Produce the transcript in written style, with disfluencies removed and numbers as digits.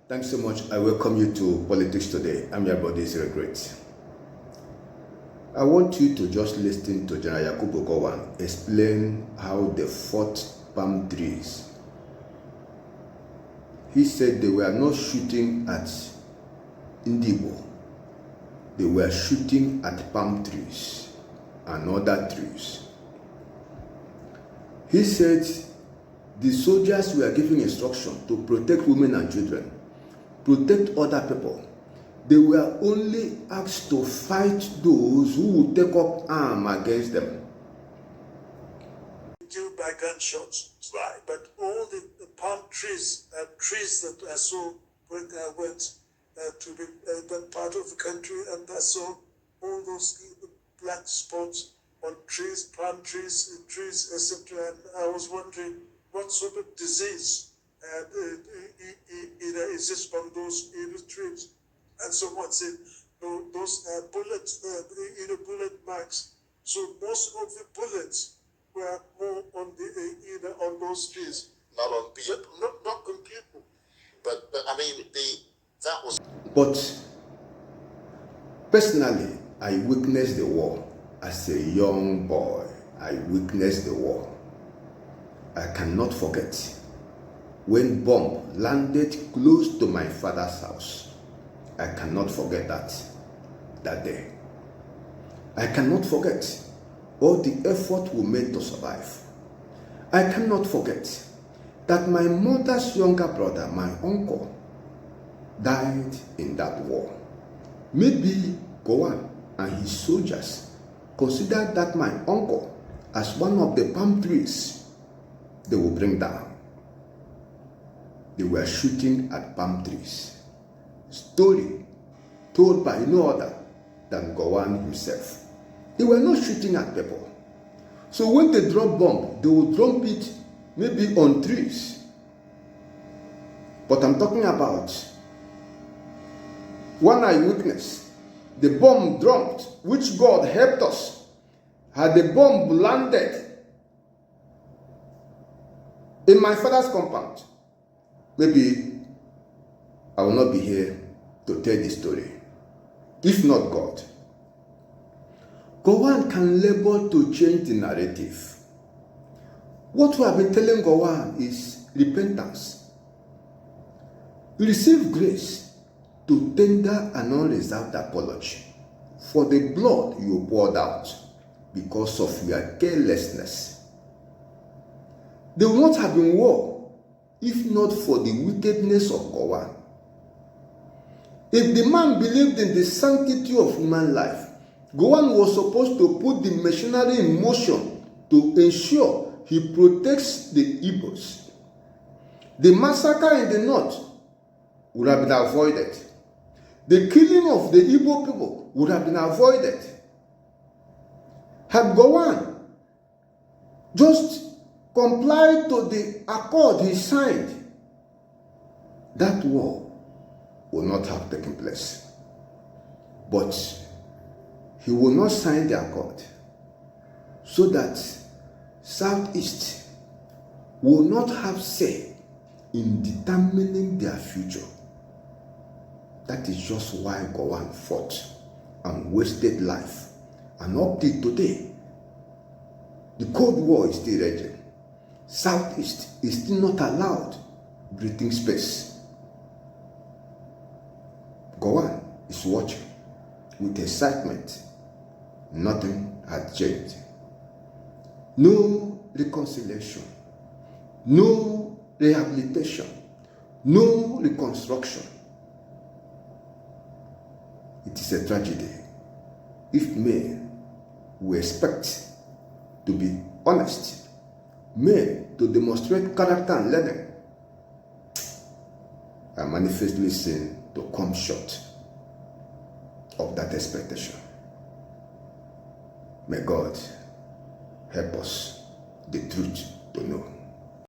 Thanks so much. I welcome you to Politics Today. I'm your body, Great. I want you to just listen to General Gowon explain how they fought palm trees. He said they were not shooting at Igbo. They were shooting at palm trees and other trees. He said the soldiers were giving instruction to protect women and children, protect other people. They were only asked to fight those who would take up arms against them. Killed by gunshots, right? But all the palm trees, trees that I saw when I went to that part of the country, and I saw all those black spots on trees, palm trees, etc. And I was wondering what sort of disease is this from those trees. And someone said, no, those are bullets, bullet marks. So most of the bullets were more on the on those trees. Not on people. Not on people. But I mean, that was. But personally, I witnessed the war as a young boy. I witnessed the war. I cannot forget when bomb landed close to my father's house. I cannot forget that day. I cannot forget all the effort we made to survive. I cannot forget that my mother's younger brother, my uncle, died in that war. Maybe Gowon and his soldiers considered that my uncle as one of the palm trees they will bring down. They were shooting at palm trees. Story told by no other than Gowon himself. They were not shooting at people. So when they drop bomb, they will drop it maybe on trees. But I'm talking about one eyewitness. The bomb dropped, which God helped us. Had the bomb landed in my father's compound, maybe I will not be here to tell the story. If not God. Gowon can labor to change the narrative. What we have been telling Gowon is repentance. Receive grace to tender an unreserved apology for the blood you poured out because of your carelessness. There would not have been war if not for the wickedness of Gowon. If the man believed in the sanctity of human life, Gowon was supposed to put the machinery in motion to ensure he protects the Igbos. The massacre in the north would have been avoided. The killing of the Igbo people would have been avoided. Had Gowon just complied to the accord he signed, that war will not have taken place. But he will not sign the accord so that Southeast will not have say in determining their future. That is just why Gowon fought and wasted life. And up till today, the Cold War is still raging. Southeast is still not allowed breathing space. Gowon is watching with excitement. Nothing had changed. No reconciliation, no rehabilitation, no reconstruction. It is a tragedy. If men we expect to be honest, men to demonstrate character and learning, are manifestly seen to come short of that expectation. May God help us the truth to know.